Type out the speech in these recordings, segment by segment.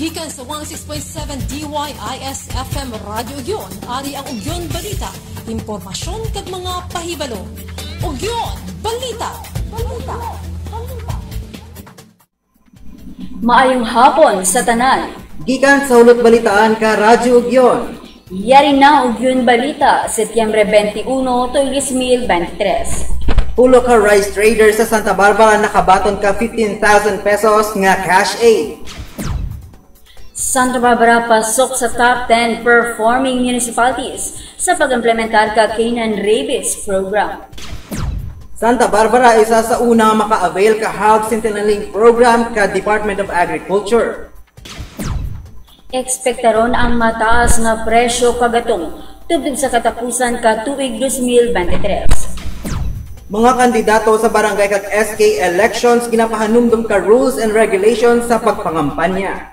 Gikan sa 106.7 DYIS FM Radio Ugyon, ari ang Ugyon Balita, impormasyon kag mga pahibalo. Ugyon Balita. Maayong hapon sa tanan. Gikan sa Hulot Balitaan ka Radyo Ugyon. Yari na Ugyon Balita, Setyembre 21, 2023. Pulo ka rice trader sa Santa Barbara nakabaton ka 15,000 pesos nga cash aid. Santa Barbara pasok sa top 10 performing municipalities sa pag-implementar ka Canine Rabies Program. Santa Barbara isa sa una maka-avail ka Hog Centenaling Program ka Department of Agriculture. Ekspektaron ang mataas nga presyo kagatong tubig sa katapusan ka tuig 2023. Mga kandidato sa barangay kag SK elections ginapahanumdum ka rules and regulations sa pagpangampanya.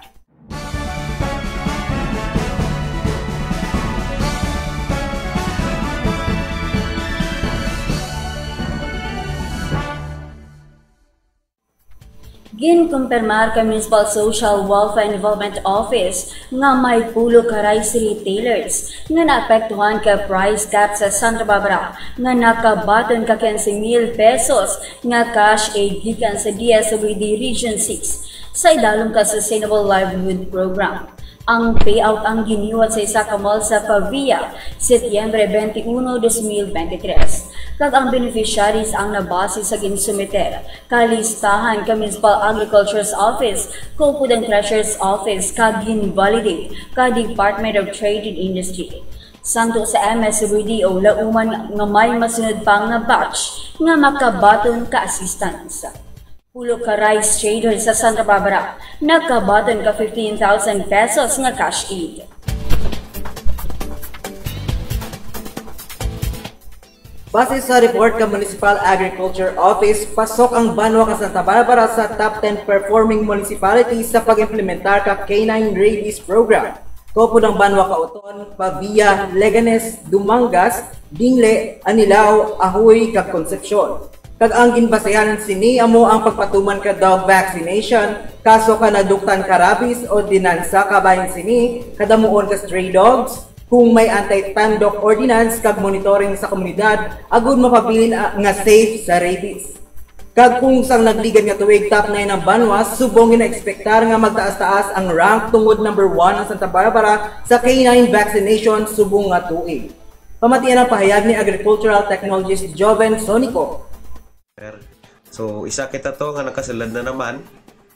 Ginkumpirmar ka Municipal Social Welfare and Development Office nga may pulo ka rice retailers nga naapektuhan ka price cap sa Santa Barbara nga nakabaton ka 15,000 pesos nga cash aid gikan sa DSWD Region 6 sa idalong ka Sustainable Livelihood Program. Ang payout ang giniwat sa isa ka mall sa Pavia, Setyembre 21, 2023. Kag ang beneficiaries ang nabase sa ginsumiter, kalistahan ka Municipal Agriculture's Office, Copud and Treasurer's Office, kag gin-validate ka Department of Trade and Industry. Santo sa MSWD o lauman nga may masunod pang na batch nga makabaton ka assistance. Pulo ka rice trader sa Santa Barbara, nakabaton ka 15,000 pesos nga cash aid. Base sa report ka Municipal Agriculture Office, pasok ang Banwa ka Santa Barbara sa top 10 performing municipalities sa pag-implementar ka Canine Rabies Program. Kopo ng Banwa ka Uton, Pavia, Leganes, Dumangas, Dingle, Anilao, Ahoy, kag Concepcion. Kag ang ginbasehan sini amo ang pagpatuman ka dog vaccination, kaso ka naduktan ka rabies o dinansa ka bahin sini, kadamuon ka stray dogs, kung may anti-pandok ordinance kag monitoring sa komunidad, agud mapabilin nga safe sa rabies. Kag kung sang nagligan nga tuig top 9 ng Banwa, subong gina-ekspektar nga magtaas-taas ang rank tungod number 1 ng Santa Barbara sa canine vaccination subong nga tuig. Pamatian ang pahayag ni Agricultural Technologist Joven Sonico. So isa kita to nga nakasulad na naman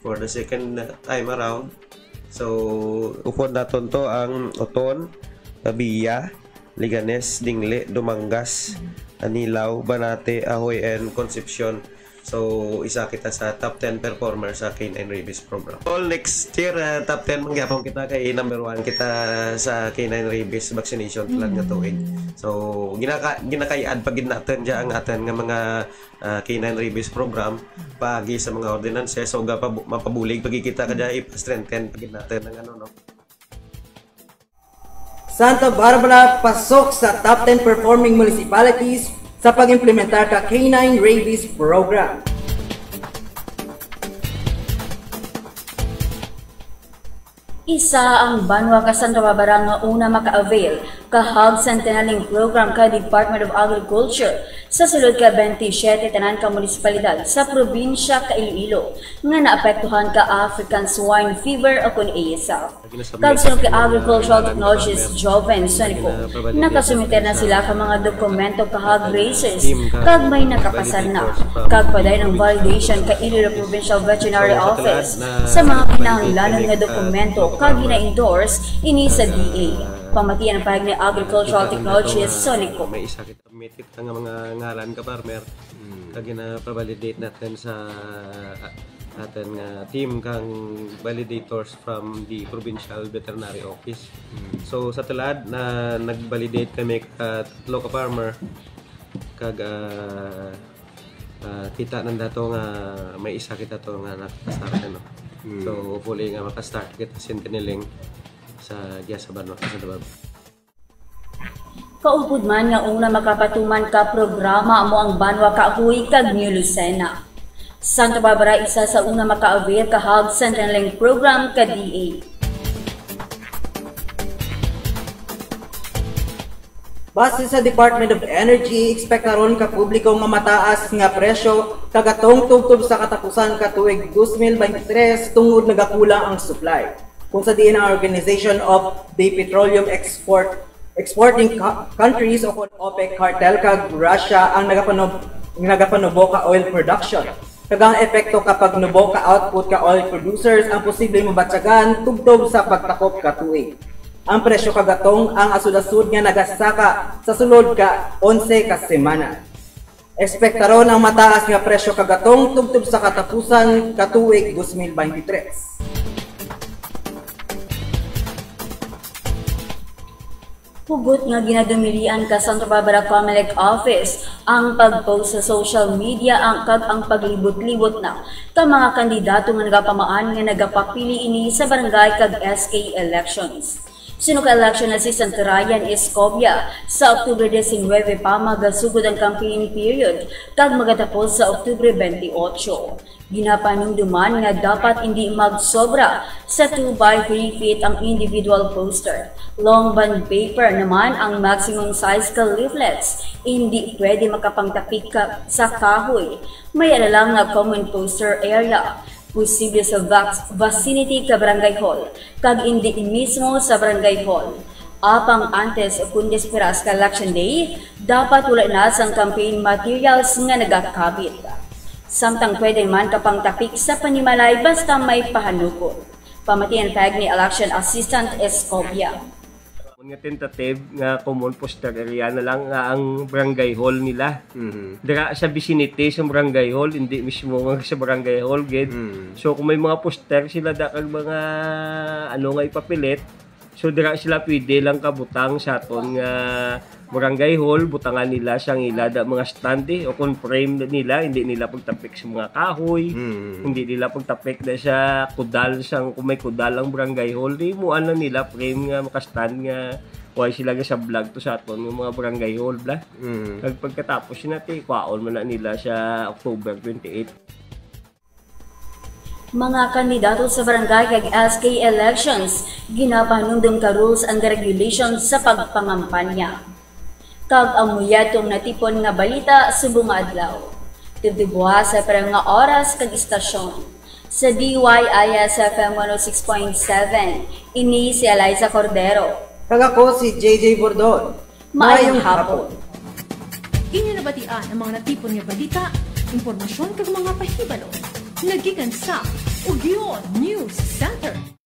for the second time around. So upod naton to ang Uton, Pavia, Leganes, Dingle, Dumangas, Anilao, Banate, Ahoy, and Concepcion. So isa kita sa top 10 performer sa Canine Rabies Program. All next year top 10 mangyapon kita kay number 1 kita sa Canine Rabies vaccination lang nga tuig. So ginakay-add pagid natin diya ang atin nga mga Canine Rabies Program pagi sa mga ordinances so mapabulig pagi kita kada i-strengthen pagid natin ang ano no. Santa Barbara pasok sa top 10 performing municipalities sa pag-implementar ka Canine Rabies Program. Isa ang Banwa ka Santa Barbara nga una maka-avail ka Hog Centenaling Program ka Department of Agriculture sa sulod ka 27 tanan ka munisipalidad sa probinsya ka Iloilo nga naapektuhan ka African Swine Fever o kun ASF. Kag sunod ka Agricultural Technologist Joven Sonico, nakasumiter na sila ka mga dokumento ka hog races kag may nakapasar na. Kag paday ng validation ka Iloilo Provincial Veterinary Office sa mga kinahanglanon nga dokumento kag gina-endorse ini sa DA. Pamatian ang pahag ni Agricultural Technologist Sonico. May isa kita metit nga mga ngalan ka farmer kag gina-validate natin sa atin nga team kang validators from the Provincial Veterinary Office. So sa tulad na nag-validate kami tatlo ka farmer kag kita nang dato nga may isa kita to nga nakastart no. So hopefully nga makastart kita Centenaling sa sa Banwa sa Santa Barbara. Kaupod man nga una makapatuman ka programa mo ang Banwa Kaahuy kag New Lucena. Santa Barbara isa sa una maka-avail ka Hog Centenaling Program ka DA. Base sa Department of Energy, ekspektaron ka publiko nga mataas nga presyo kagatong tubtob sa katapusan ka tuig 2023 tungod nagakulang ang supply. Kung sa diin ang Organization of the Petroleum Exporting Countries o OPEC cartel kag Russia ang nagapanubo ka oil production. Kagang epekto kapag nubo ka output ka oil producers ang posibleng mabatsagan tubtob sa pagtakop ka tuig. Ang presyo kagatong ang asud-asud nga nagasaka sa sulod ka 11 ka semana. Ekspektaron ang mataas nga presyo kagatong tubtob sa katapusan katuig 2023. Hugot nga ginadumilian ka Santa Barbara Comelec Office ang pag-post sa social media ang paglibot-libot na ka mga kandidato nga nagapamaan nga nagapapili ini sa barangay kag SK elections. Sino ka election assistant Ryan Escobia sa Oktubre 19 pa magasugod ang campaign period kag magatapos sa Oktubre 28. Ginapanumduman nga dapat hindi magsobra sa 2x3 feet ang individual poster. Long bond paper naman ang maximum size ka leaflets. Hindi pwede makapangtapik ka sa kahoy. May alalang nga common poster area. Posible sa vicinity ka barangay hall, kag hindi mismo sa barangay hall. Apang antes o kundi esperas ka election day, dapat wala na sang campaign materials nga nagakabit. Samtang pwede man kapang tapik sa panimalay basta may pahanukon. Pamatian pag ni Election Assistant Escobia. Nga tentative nga common poster area na lang nga ang barangay hall nila. Dira sa vicinity sa barangay hall, hindi mismo nga sa barangay hall gid. So kung may mga poster sila dakag mga ano nga ipapilit, so dira sila pwede lang kabutang sa aton nga barangay hall, butangan nila siyang ilada mga standi o kung frame nila, hindi nila pagtapik sa mga kahoy, hindi nila pagtapik na sa kudal, kung may kudal ang barangay hall, di mo ano nila frame nga makastand nga kuhay sila sa vlog to sa aton yung mga barangay hall bla. Pagkatapos natin, kwaon mo na nila sa October 28. Mga kandidato sa barangay kag SK elections, ginapanundong ka rules and regulations sa pagpangampanya. Kag amuyatong natipon nga balita subong adlaw. Tibdibuha sa parang nga oras kag istasyon. Sa DYIS FM 106.7, ini si Eliza Cordero. Kag ako si JJ Bordon. Maayong hapon. Inyo nabatian ang mga natipon nga balita, impormasyon kag mga pahibalo. Nagikan sa Ugyon News Center.